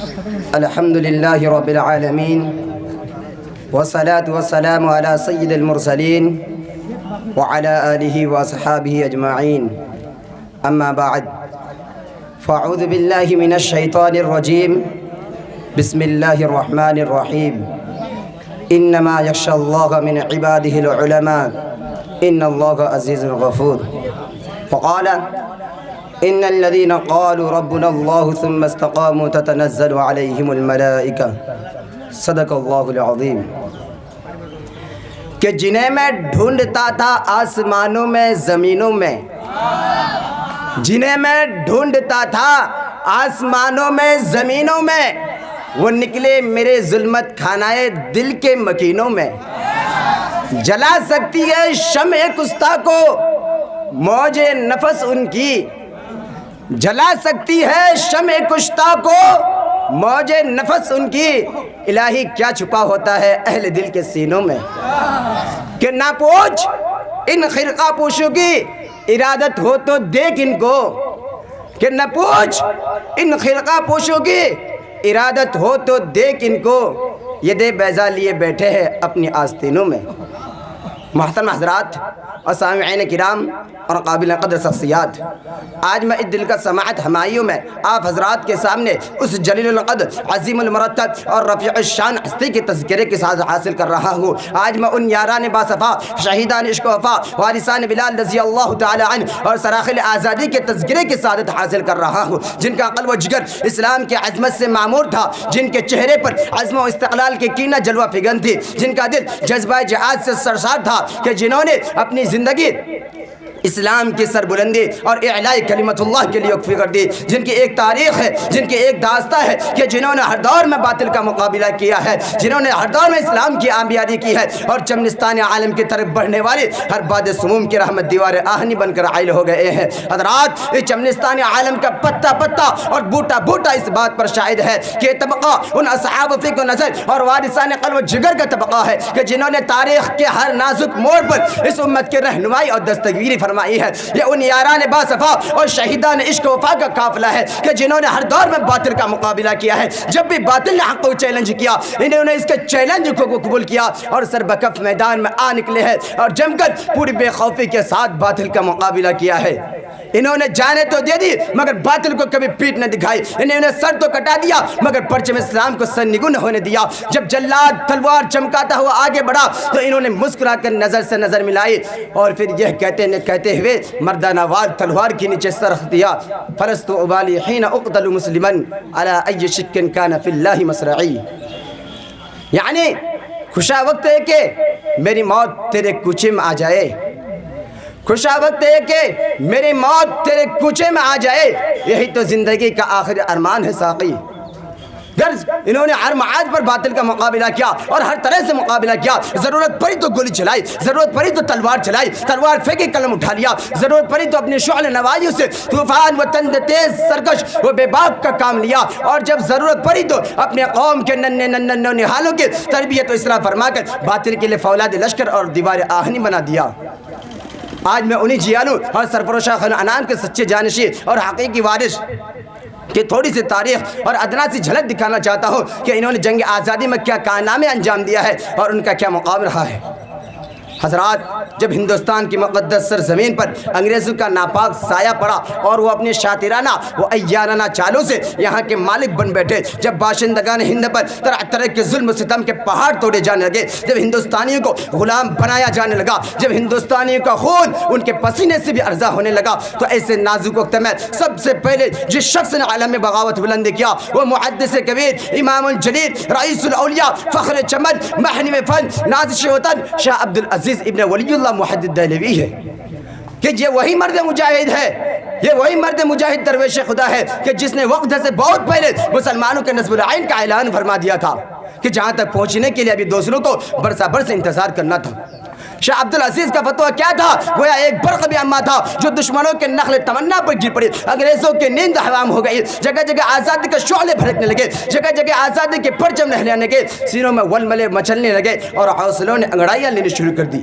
الحمد لله رب العالمين والصلاة والسلام على سيد المرسلين وعلى آله وأصحابه أجمعين أما بعد فأعوذ بالله من الشيطان الرجيم بسم الله الرحمن الرحيم إنما يخشى الله من عباده العلماء إن الله عزيز غفور وقال إن الذين قالوا ربنا الله ثم استقاموا تتنزل عليهم الملائكة صدق اللہ العظیم کہ جنہیں میں ڈھونڈتا تھا آسمانوں میں زمینوں میں، جنہیں میں ڈھونڈتا تھا آسمانوں میں زمینوں میں، وہ نکلے میرے ظلمت کھانائے دل کے مکینوں میں۔ جلا سکتی ہے شمع کشتہ کو موج نفس ان کی، جلا سکتی ہے شمع کشتہ کو موج نفس ان کی، الہی کیا چھپا ہوتا ہے اہل دل کے سینوں میں۔ کہ نہ پوچھ ان خرقہ پوشوں کی ارادت ہو تو دیکھ ان کو، کہ نہ پوچھ ان خرقہ پوشوں کی ارادت ہو تو دیکھ ان کو، یہ دے بیضا لیے بیٹھے ہیں اپنی آستینوں میں۔ محترم حضرات اور سامعین کرام اور قابل قدر شخصیات، آج میں اس دل کا سماعت ہمائیوں میں آپ حضرات کے سامنے اس جلیل القدر عظیم المرتب اور رفیع الشان ہستی کے تذکرے کے ساتھ حاصل کر رہا ہوں۔ آج میں ان یاران باصفا، شہیدان عشق و وفا، وارثان بلال رضی اللہ تعالی عنہ اور سراخل آزادی کے تذکرے کی سعادت حاصل کر رہا ہوں، جن کا قلب و جگر اسلام کی عظمت سے معمور تھا، جن کے چہرے پر عزم و استقلال کے کینہ جلوہ فگن تھی، جن کا دل جذبہ جہاد سے سرشار تھا، کہ جنہوں نے اپنی زندگی اسلام کی سربلندی اور اعلاء کلمت اللہ کے لیے وقف کر دی، جن کی ایک تاریخ ہے، جن کی ایک داستان ہے، کہ جنہوں نے ہر دور میں باطل کا مقابلہ کیا ہے، جنہوں نے ہر دور میں اسلام کی آمیاری کی ہے، اور چمنستان عالم کی طرف بڑھنے والے ہر باد سموم کی رحمت دیوار آہنی بن کر عائل ہو گئے ہیں۔ حضرات، اس چمنستان عالم کا پتا پتا اور بوٹا بوٹا اس بات پر شاہد ہے کہ یہ طبقہ ان اصحاب فکر و نظر اور وارثان قلب و جگر کا طبقہ ہے، کہ جنہوں نے تاریخ کے ہر نازک موڑ پر اس امت کی رہنمائی اور دستگیری فرمائی ہے۔ یہ ان یاران باصفا اور شہیدان عشق و وفا کا قافلہ ہے، کہ جنہوں نے ہر دور میں باطل کا مقابلہ کیا ہے، جب بھی باطل نے حق کو چیلنج کیا انہوں نے اس کے چیلنج کو قبول کیا اور سر بکف میدان میں آ نکلے ہیں اور جم کر پوری بے خوفی کے ساتھ باطل کا مقابلہ کیا ہے۔ انہوں نے جانیں تو دے دی مگر باطل کو کبھی پیٹ نہ دکھائی، انہوں نے سر تو کٹا دیا مگر پرچم اسلام کو سر نگو نہ ہونے دیا۔ جب جلاد تلوار چمکاتا ہوا آگے بڑھا تو انہوں نے مسکرا کر نظر سے نظر ملائی اور پھر یہ کہتے ہوئے مردانہ وار تلوار کے نیچے سر رکھ دیا، فلست ابالی حین اقتل مسلما علی ای شک کان فی اللہ مسرعی۔ یعنی خوشا وقت ہے کہ میری موت تیرے کوچے میں آ جائے، خوشا وقت ہے کہ میری موت تیرے کوچے میں آ جائے، یہی تو زندگی کا آخری ارمان ہے ساقی۔ غرض انہوں نے ہر معاذ پر باطل کا مقابلہ کیا اور ہر طرح سے مقابلہ کیا، ضرورت پڑی تو گولی چلائی، ضرورت پڑی تو تلوار چلائی، تلوار پھینکی قلم اٹھا لیا، ضرورت پڑی تو اپنے شعل نوائیوں سے طوفان و تند تیز سرکش و بے باک کا کام لیا، اور جب ضرورت پڑی تو اپنے قوم کے ننھے ننھالوں کی تربیت و اصلاح فرما کر باطل کے لیے فولاد لشکر اور دیوار آہنی بنا دیا۔ آج میں انہی جیالوں اور سرفروشہ خان انام کے سچے جانشی اور حقیقی وارث کہ تھوڑی سی تاریخ اور ادنا سی جھلک دکھانا چاہتا ہوں کہ انہوں نے جنگ آزادی میں کیا کارنامے انجام دیا ہے اور ان کا کیا مقام رہا ہے۔ حضرات، جب ہندوستان کی مقدس سرزمین پر انگریزوں کا ناپاک سایہ پڑا اور وہ اپنے شاطرانہ و عیارانہ چالوں سے یہاں کے مالک بن بیٹھے، جب باشندگان ہند پر طرح طرح کے ظلم و ستم کے پہاڑ توڑے جانے لگے، جب ہندوستانیوں کو غلام بنایا جانے لگا، جب ہندوستانیوں کا خون ان کے پسینے سے بھی ارزا ہونے لگا، تو ایسے نازک وقت میں سب سے پہلے جس شخص نے عالم میں بغاوت بلند کیا وہ محدث کبیر، امام الجلیل، رئیس الاولیاء، فخر چمن، محنم فن، نازش وطن، شاہ عبدالعزیز ابن ولی اللہ محدث دہلوی ہے، کہ یہ وہی مرد مجاہد ہے، یہ وہی مرد مجاہد درویش خدا ہے کہ جس نے وقت سے بہت پہلے مسلمانوں کے نصب العین کا اعلان فرما دیا تھا کہ جہاں تک پہنچنے کے لیے ابھی دوسروں کو برسا برس انتظار کرنا تھا۔ شاہ عبدالعزیز کا فتویٰ کیا تھا؟ گویا ایک برق بھی اما تھا جو دشمنوں کے نخل تمنا پر گر پڑی، انگریزوں کی نیند حرام ہو گئی، جگہ جگہ آزادی کے شعلے بھڑکنے لگے، جگہ جگہ آزادی کے پرچم لہرانے لگے، سینوں میں ولملے مچلنے لگے اور حوصلوں نے انگڑائیاں لینے شروع کر دی۔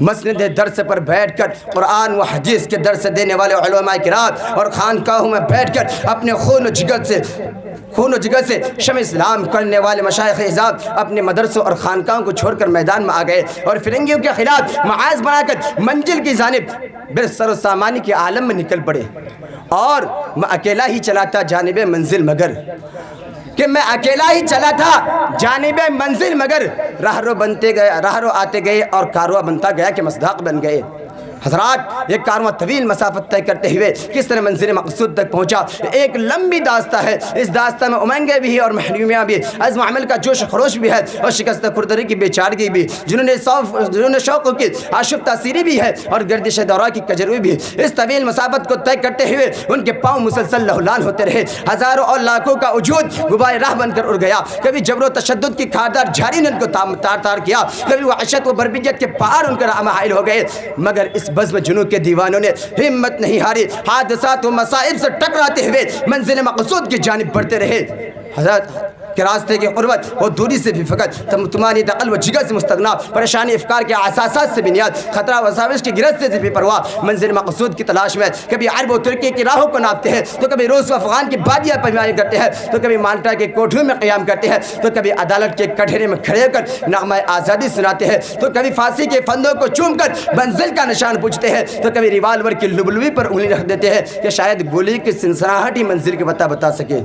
مسند درس پر بیٹھ کر قرآن و حدیث کے درس دینے والے علماء کرام اور خانقاہوں میں بیٹھ کر اپنے خون و جگر سے شمع اسلام کرنے والے مشائخ اعظام اپنے مدرسوں اور خانقاہوں کو چھوڑ کر میدان میں آ گئے اور فرنگیوں کے خلاف معاذ بنا کر منزل کی جانب برسر و سامانی کے عالم میں نکل پڑے۔ اور میں اکیلا ہی چلا تھا جانب منزل مگر، کہ میں اکیلا ہی چلا تھا جانب منزل مگر، راہرو آتے گئے اور کارواں بنتا گیا کہ مصداق بن گئے۔ حضرات، یہ کارواں طویل مسافت طے کرتے ہوئے کس طرح منزل مقصود تک پہنچا، ایک لمبی داستہ ہے۔ اس داستہ میں امنگیں بھی ہیں اور محرومیاں بھی، عزم و عمل کا جوش و خروش بھی ہے اور شکست خوردری کی بے چارگی بھی، جنہوں نے شوق کی آشف تاثیری بھی ہے اور گردش دورہ کی کجروی بھی۔ اس طویل مسافت کو طے کرتے ہوئے ان کے پاؤں مسلسل لہولان ہوتے رہے، ہزاروں اور لاکھوں کا وجود غبار راہ بن کر اڑ گیا۔ کبھی جبر و تشدد کی خاردار جھاڑی نے ان کو تار تار کیا، کبھی وحشت و بربریت کے پہاڑ ان کا حائل ہو گئے، مگر اس بزم جنوب کے دیوانوں نے ہمت نہیں ہاری، حادثات و مصائب سے ٹکراتے ہوئے منزل مقصود کی جانب بڑھتے رہے۔ حضرت کہ راستے کی قربت اور دوری سے بھی فقط تمہاری عقل و جگر سے مستغنا، پریشانی افکار کے احساسات سے بنیاد، خطرہ و سازش کی گرفت سے بھی پرواہ، منزل مقصود کی تلاش میں کبھی عرب و ترکی کی راہوں کو ناپتے ہیں تو کبھی روس و افغان کی بادیاں پیمائی کرتے ہیں تو کبھی مالٹا کے کوٹھوں میں قیام کرتے ہیں تو کبھی عدالت کے کٹہرے میں کھڑے ہو کر نغمہ آزادی سناتے ہیں تو کبھی پھانسی کے پھندوں کو چوم کر منزل کا نشان پوچھتے ہیں تو کبھی ریوالور کی لبلوی پر انگلی رکھ دیتے ہیں کہ شاید گولی کی سنسناہٹ ہی منزل کے پتہ بتا سکے۔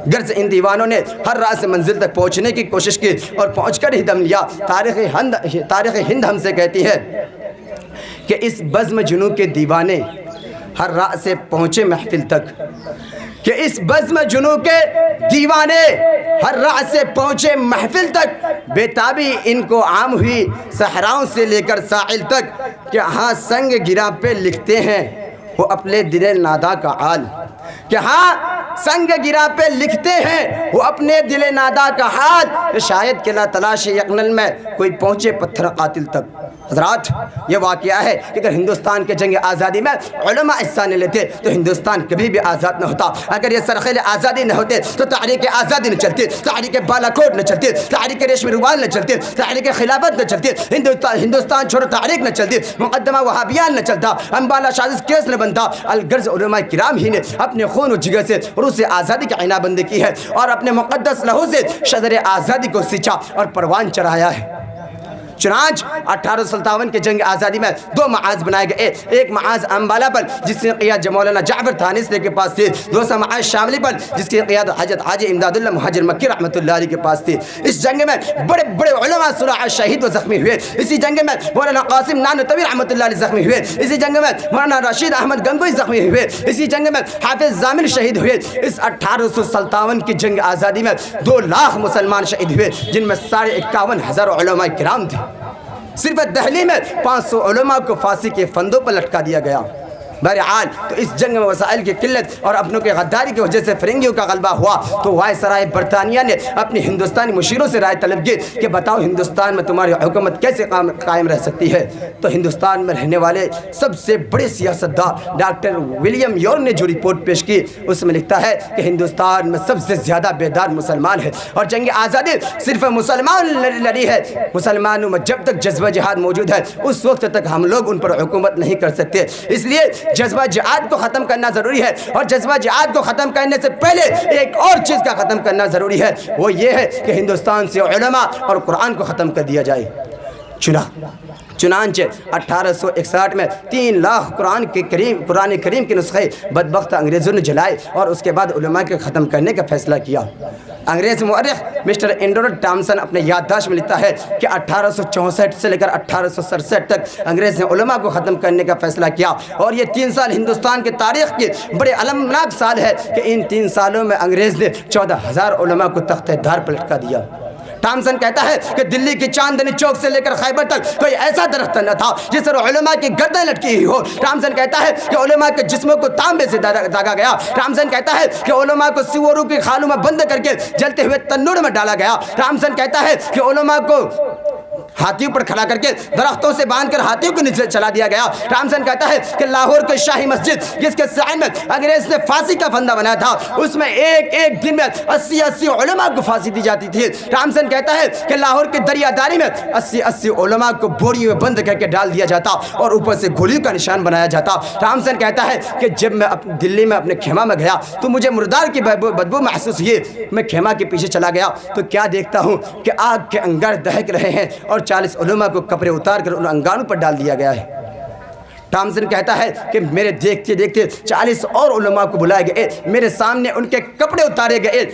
غرض ان دیوانوں نے ہر راہ سے منزل تک پہنچنے کی کوشش کی اور پہنچ کر ہی دم لیا۔ تاریخ ہند ہم سے کہتی ہے کہ اس بزم جنوں کے دیوانے ہر راہ سے پہنچے محفل تک، کہ اس بزم جنوں کے دیوانے ہر راہ سے پہنچے محفل تک، بےتابی ان کو عام ہوئی صحراؤں سے لے کر ساحل تک، کہ ہاں سنگ گرا پہ لکھتے ہیں وہ اپنے دل نادا کا حال، کہ ہاں سنگ گرا پہ لکھتے ہیں وہ اپنے دل نادا کا حال، شاید کہ لا تلاش یقنن میں کوئی پہنچے پتھر قاتل تک۔ حضرات، یہ واقعہ ہے کہ اگر ہندوستان کے جنگ آزادی میں علماء حصہ نہ لیتے تو ہندوستان کبھی بھی آزاد نہ ہوتا۔ اگر یہ سرخیل آزادی نہ ہوتے تو تحریک آزادی نہ چلتی، تحریک بالا کوٹ نہ چلتی، تحریک ریشمی رومال نہ چلتی، تحریک خلافت نہ چلتی، ہندوستان چھوڑو تحریک نہ چلتی، مقدمہ وہابیان نہ چلتا، امبالہ سازش کیس نہ بنتا۔ الغرض علماء کرام ہی نے اپنے خون و جگر سے روس آزادی کی عناء بندی کی ہے اور اپنے مقدس لہو سے شجر آزادی کو سینچا اور پروان چڑھایا ہے۔ چنانچہ 1857 کے جنگ آزادی میں دو معاذ بنائے گئے، ایک معاذ امبالہ پر جس کی قیادت مولانا جعفر تھانیسری کے پاس تھی، دوسرا معاذ شاملی پر جس کی قیادت حضرت حاجی امداد اللہ مہاجر مکی رحمۃ اللہ علیہ کے پاس تھی۔ اس جنگ میں بڑے بڑے علماء صلحاء شہید و زخمی ہوئے۔ اسی جنگ میں مولانا قاسم نانوتوی رحمۃ اللہ علیہ زخمی ہوئے۔ اسی جنگ میں مولانا رشید احمد گنگوئی زخمی ہوئے۔ اسی جنگ میں حافظ ضامن شہید ہوئے۔ اس 1857 کی جنگ آزادی میں 2 لاکھ مسلمان شہید ہوئے، جن میں 51,000 علماء کرام تھے۔ صرف دہلی میں 500 علماء کو پھانسی کے پھندوں پر لٹکا دیا گیا۔ بہرحال تو اس جنگ میں وسائل کی قلت اور اپنوں کے غداری کی وجہ سے فرنگیوں کا غلبہ ہوا تو وائسرائے برطانیہ نے اپنی ہندوستانی مشیروں سے رائے طلب کی کہ بتاؤ ہندوستان میں تمہاری حکومت کیسے قائم رہ سکتی ہے۔ تو ہندوستان میں رہنے والے سب سے بڑے سیاستدان ڈاکٹر ولیم یورن نے جو رپورٹ پیش کی اس میں لکھتا ہے کہ ہندوستان میں سب سے زیادہ بیدار مسلمان ہے اور جنگ آزادی صرف مسلمان لڑی ہے۔ مسلمانوں میں جب تک جذبہ جہاد موجود ہے اس وقت تک ہم لوگ ان پر حکومت نہیں کر سکتے، اس لیے جذبہ جہاد کو ختم کرنا ضروری ہے اور جذبہ جہاد کو ختم کرنے سے پہلے ایک اور چیز کا ختم کرنا ضروری ہے، وہ یہ ہے کہ ہندوستان سے علماء اور قرآن کو ختم کر دیا جائے۔ چنانچہ 1861 میں 3 لاکھ قرآن کریم کے نسخے بدبخت انگریزوں نے جلائے اور اس کے بعد علماء کے ختم کرنے کا فیصلہ کیا۔ انگریز مورخ مسٹر اینڈرو ٹامسن اپنے یادداشت میں لکھتا ہے کہ 1864 سے لے کر 1867 تک انگریز نے علماء کو ختم کرنے کا فیصلہ کیا اور یہ 3 سال ہندوستان کی تاریخ کے بڑے المناک سال ہے کہ ان 3 سالوں میں انگریز نے 14,000 علماء کو تختِ دار پر لٹکا دیا۔ ٹامسن کہتا ہے کہ دلی کی چاندنی چوک سے لے کر خیبر تک کوئی ایسا درخت نہ تھا جس پر علماء کی گردن لٹکی ہوئی ہو۔ ٹامسن کہتا ہے کہ علماء کے جسموں کو تانبے سے داغا گیا۔ ٹامسن کہتا ہے کہ علماء کو سوروں کی خالوں میں بند کر کے جلتے ہوئے تنور میں ڈالا گیا۔ ٹامسن کہتا ہے کہ علماء کو ہاتھیوں پر کھڑا کر کے درختوں سے باندھ کر ہاتھیوں کو نیچے چلا دیا گیا۔ رامزن کہتا ہے کہ لاہور کی شاہی مسجد جس کے سائے میں انگریز نے پھانسی کا پھندا بنایا تھا، اس میں ایک دن میں 80 علماء کو پھانسی دی جاتی تھی۔ رامزن کہتا ہے کہ لاہور کی دریا داری میں 80 علماء کو بوریوں میں بند کر کے ڈال دیا جاتا اور اوپر سے گولیوں کا نشان بنایا جاتا۔ رامزن کہتا ہے کہ جب میں دلی میں اپنے خیمہ میں گیا تو مجھے مردار کی بدبو محسوس ہوئی۔ میں خیمہ کے پیچھے چلا گیا تو کیا دیکھتا ہوں کہ آگ کے انگار دہک رہے ہیں اور 40 علماء کو کپڑے اتار کر ان انگاروں پر ڈال دیا گیا ہے۔ ٹامسن کہتا ہے کہ میرے دیکھتے دیکھتے 40 اور علماء کو بلائے گئے، میرے سامنے ان کے کپڑے اتارے گئے۔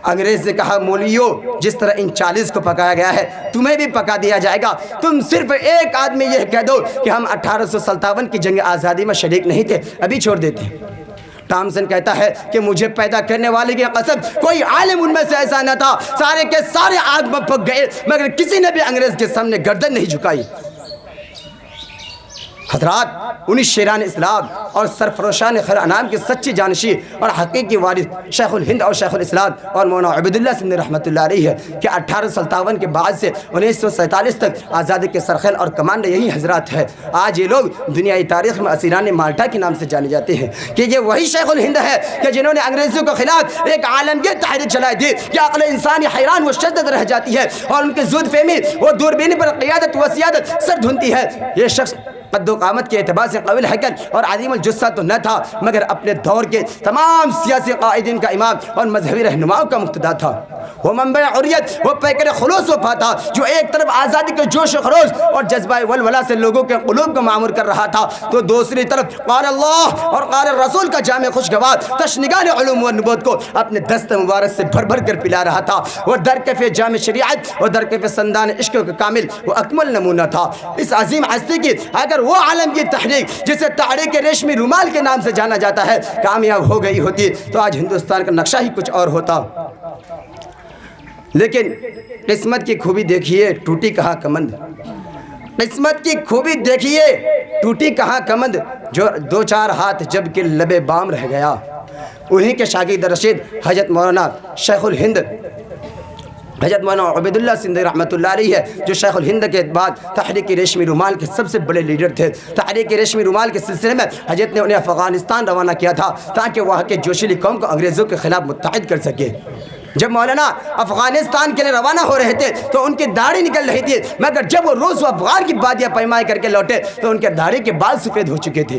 انگریز نے کہا مولویوں، جس طرح ان 40 کو پکایا گیا ہے تمہیں بھی پکا دیا جائے گا۔ تم صرف ایک آدمی یہ کہہ دو کہ ہم 1857 کی جنگ آزادی میں شریک نہیں تھے، ابھی چھوڑ دیتے ہیں۔ ٹامسن کہتا ہے کہ مجھے پیدا کرنے والے کی قسم کوئی عالم ان میں سے ایسا نہ تھا، سارے کے سارے آگ میں پک گئے مگر کسی نے بھی انگریز کے سامنے گردن نہیں جھکائی۔ حضرات، 19 شیران اسلام اور سرفروشان خیر انام کی سچی جانشی اور حقیقی وارث شیخ الہند اور شیخ الاسلام اور مولانا عبیداللہ سندھی رحمۃ اللہ علیہ ہے کہ 1857 کے بعد سے 1947 تک آزادی کے سرخیل اور کمانڈر یہی حضرات ہے۔ آج یہ لوگ دنیائی تاریخ میں اسیران مالٹا کے نام سے جانے جاتے ہیں کہ یہ وہی شیخ الہند ہے کہ جنہوں نے انگریزوں کے خلاف ایک عالمگیر تحریک چلائی تھی کہ عقل انسانی حیران و شدت رہ جاتی ہے اور ان کی زود فہمی و دوربینی پر قیادت و سیادت سر دھنتی ہے۔ یہ شخص قد و قامت کے اعتبار سے قوی الحیکل اور عظیم الجثہ تو نہ تھا مگر اپنے دور کے تمام سیاسی قائدین کا امام اور مذہبی رہنماؤں کا مقتدا تھا۔ وہ منبع عریت، وہ پیکر خلوص و فا تھا جو ایک طرف آزادی کے جوش و خروش اور جذبہ ولولہ سے لوگوں کے قلوب کو معمور کر رہا تھا تو دوسری طرف قال اللہ اور قال رسول کا جامع خوشگوار تشنگان علوم و نبوت کو اپنے دست مبارک سے بھر بھر کر پلا رہا تھا۔ وہ درکف جامع شریعت اور درکف سندان عشق کا کامل و اکمل نمونہ تھا۔ اس عظیم ہستی کی اگر وہ عالم کی تحریک جسے تحریک ریشمی رومال کے نام سے جانا جاتا ہے کامیاب ہو گئی ہوتی تو آج ہندوستان کا نقشہ ہی کچھ اور ہوتا۔ لیکن قسمت کی خوبی دیکھیے ٹوٹی کہاں کمند، قسمت کی خوبی دیکھیے ٹوٹی کہاں کمند، جو 2-4 ہاتھ جب کہ لبے بام رہ گیا۔ انہی کے شاگرد رشید حضرت مولانا شیخ الہند حضرت مولانا عبیداللہ سندھی رحمۃ اللہ علیہ ہے جو شیخ الہند کے بعد تحریک ریشمی رومال کے سب سے بڑے لیڈر تھے۔ تحریک ریشمی رومال کے سلسلے میں حضرت نے انہیں افغانستان روانہ کیا تھا تاکہ وہاں کے جوشیلی قوم کو انگریزوں کے خلاف متحد کر سکے۔ جب مولانا افغانستان کے لیے روانہ ہو رہے تھے تو ان کی داڑھی نکل رہی تھی مگر جب وہ روس و افغان کی بادیاں پیمائی کر کے لوٹے تو ان کے داڑھی کے بال سفید ہو چکے تھے۔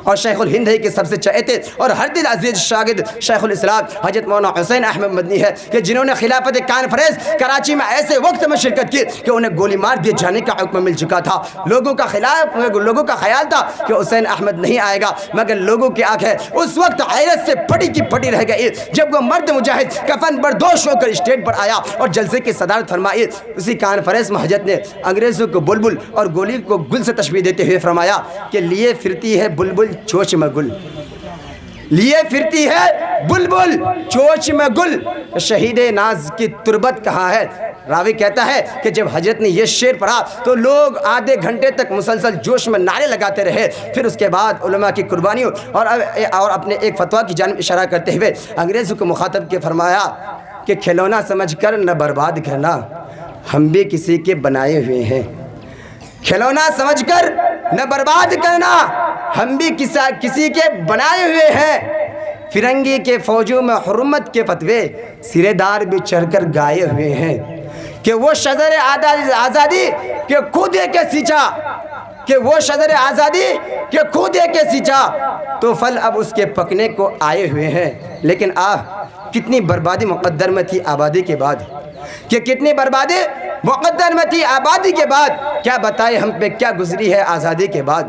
اور شیخ الہند ہے کہ سب سے چہتے اور ہر دل عزیز شاگرد شیخ الاسلام حضرت مولانا حسین احمد مدنی ہے کہ جنہوں نے خلافت کانفرنس کراچی میں ایسے وقت میں شرکت کی کہ انہیں گولی مار دیے جانے کا حکم مل چکا تھا۔ لوگوں کا خیال تھا کہ حسین احمد نہیں آئے گا مگر لوگوں کی آنکھیں اس وقت حیرت سے پھٹی کی پھٹی رہ گئی جب وہ مرد مجاہد کفن بردوش ہو کر اسٹیج پر آیا اور جلسے کی صدارت فرمائی۔ اسی کانفرنس میں حضرت نے انگریزوں کو بلبل اور گولی کو گل سے تشبیہ دیتے ہوئے فرمایا کہ لیے پھرتی ہے بلبل چوچ میں گل، لیے پھرتی ہے بلبل چوچ میں گل، شہید ناز کی تربت کہاں ہے۔ راوی کہتا ہے کہ جب حضرت نے یہ شعر پڑھا تو لوگ آدھے گھنٹے تک مسلسل جوش میں نعرے لگاتے رہے۔ پھر اس کے بعد علماء کی قربانیوں اور اپنے ایک فتویٰ کی جانب اشارہ کرتے ہوئے انگریزوں کو مخاطب کے فرمایا کہ کھلونا سمجھ کر نہ برباد کرنا، ہم بھی کسی کے بنائے ہوئے ہیں۔ کھلونا سمجھ کر نہ برباد کرنا، ہم بھی کسی کے بنائے ہوئے ہیں۔ فرنگی کے فوجوں میں حرمت کے فتوے سرے دار بھی چڑھ کر گائے ہوئے ہیں کہ وہ شجر آزادی کے خود دے کے سینچا، کہ وہ شجر آزادی کے خود دے کے سینچا تو پھل اب اس کے پکنے کو آئے ہوئے ہیں۔ لیکن کتنی بربادی مقدر میں تھی آبادی کے بعد، کہ کتنی بربادی مقدر میں تھی آبادی کے بعد، کیا بتائے ہم پہ کیا گزری ہے آزادی کے بعد۔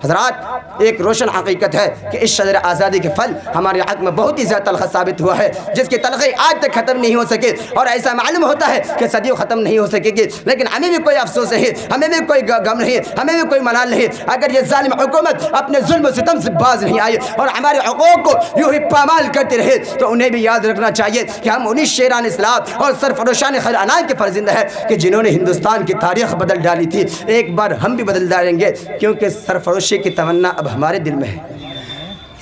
حضرات، ایک روشن حقیقت ہے کہ اس شجر آزادی کے پھل ہمارے حق میں بہت ہی زیادہ تلخ ثابت ہوا ہے جس کی تلخی آج تک ختم نہیں ہو سکے اور ایسا معلوم ہوتا ہے کہ صدیوں ختم نہیں ہو سکے گی۔ لیکن ہمیں بھی کوئی افسوس نہیں، ہمیں بھی کوئی غم نہیں، ہمیں بھی کوئی ملال نہیں اگر یہ ظالم حکومت اپنے ظلم و ستم سے باز نہیں آئی اور ہمارے حقوق کو یوں ہی پامال کرتے رہے تو انہیں بھی یاد رکھنا چاہیے کہ ہم انہی شیران اسلام اور سرفروشان خیر انام کے فرزند ہیں کہ جنہوں نے ہندوستان کی تاریخ بدل ڈالی تھی۔ ایک بار ہم بھی بدل ڈالیں گے کیونکہ سرفروشی کی تمنا اب ہمارے دل میں ہے،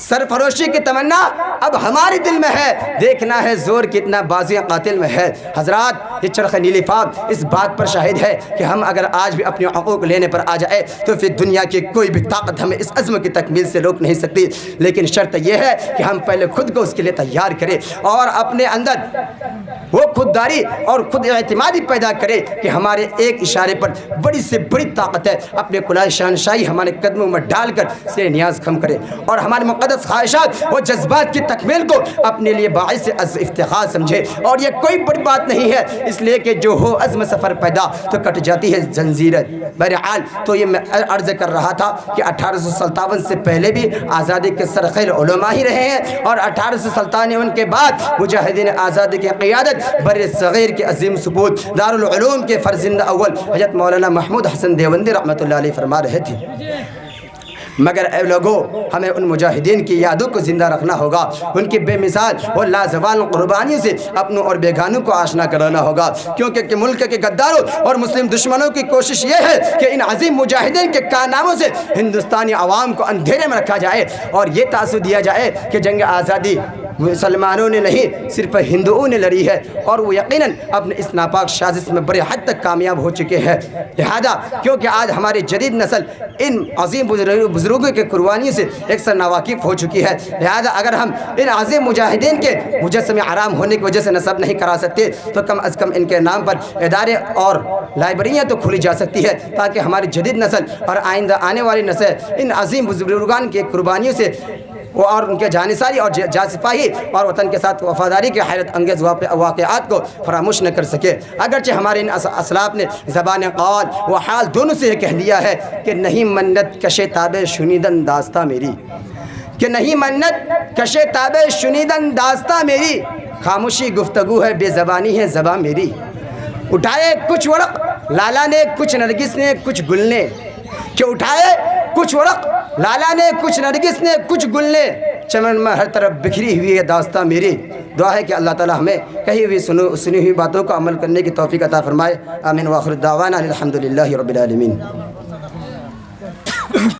سرفروشی کی تمنا اب ہمارے دل میں ہے، دیکھنا ہے زور کتنا بازی قاتل میں ہے۔ حضرات، یہ چرخ نیلی فام اس بات پر شاہد ہے کہ ہم اگر آج بھی اپنے حقوق لینے پر آ جائے تو پھر دنیا کی کوئی بھی طاقت ہمیں اس عزم کی تکمیل سے روک نہیں سکتی، لیکن شرط یہ ہے کہ ہم پہلے خود کو اس کے لیے تیار کریں اور اپنے اندر وہ خودداری اور خود اعتمادی پیدا کرے کہ ہمارے ایک اشارے پر بڑی سے بڑی طاقت ہے، اپنے کلائے شہنشاہی ہمارے قدموں میں ڈال کر سے نیاز کم کرے اور ہمارے مقدس خواہشات اور جذبات کی تکمیل کو اپنے لیے باعث افتخار سمجھے۔ اور یہ کوئی بڑی بات نہیں ہے، اس لیے کہ جو ہو عزم سفر پیدا تو کٹ جاتی ہے زنجیریں۔ بہرحال تو یہ میں عرض کر رہا تھا کہ 1857 سے پہلے بھی آزادی کے سرخیل علماء ہی رہے ہیں، اور 1857 کے بعد مجاہدین آزادی کی قیادت بر صغیر کے عظیم سپوت دارالعلوم کے فرزند اول حضرت مولانا محمود حسن دیوبندی رحمۃ اللہ علیہ فرما رہے تھے۔ مگر اے لوگوں، ہمیں ان مجاہدین کی یادوں کو زندہ رکھنا ہوگا، ان کی بے مثال اور لازوال قربانیوں سے اپنوں اور بیگانوں کو آشنا کرانا ہوگا، کیونکہ ملک کے غداروں اور مسلم دشمنوں کی کوشش یہ ہے کہ ان عظیم مجاہدین کے کارناموں سے ہندوستانی عوام کو اندھیرے میں رکھا جائے اور یہ تاثر دیا جائے کہ جنگ آزادی مسلمانوں نے نہیں صرف ہندوؤں نے لڑی ہے، اور وہ یقیناً اپنے اس ناپاک سازش میں بڑے حد تک کامیاب ہو چکے ہیں۔ لہذا کیونکہ آج ہماری جدید نسل ان عظیم بزرگوں کے قربانیوں سے یکسر ناواقف ہو چکی ہے، لہذا اگر ہم ان عظیم مجاہدین کے مجسمے حرام ہونے کی وجہ سے نصب نہیں کرا سکتے تو کم از کم ان کے نام پر ادارے اور لائبریریاں تو کھولی جا سکتی ہے، تاکہ ہماری جدید نسل اور آئندہ آنے والی نسل ان عظیم بزرگان کی قربانیوں سے اور ان کے جانثاری اور جاسپاہی اور وطن کے ساتھ وفاداری کے حیرت انگیز واقعات کو فراموش نہ کر سکے۔ اگرچہ ہمارے ان اسلاف نے زبان قول و حال دونوں سے یہ کہہ دیا ہے کہ نہیں منت کشے تابِ شنیدن داستہ میری، کہ نہیں منت کشے تابِ شنیدن داستہ میری، خاموشی گفتگو ہے بے زبانی ہے زبان میری۔ اٹھائے کچھ ورق لالا نے کچھ نرگس نے کچھ گل نے، کہ اٹھائے کچھ ورق لالا نے کچھ نرگس نے کچھ گل نے، چمن میں ہر طرف بکھری ہوئی ہے داستان میری۔ دعا ہے کہ اللہ تعالی ہمیں کہی ہوئی سنی ہوئی باتوں کو عمل کرنے کی توفیق عطا فرمائے۔ آمین وآخر دعوانا الحمدللہ رب العالمین۔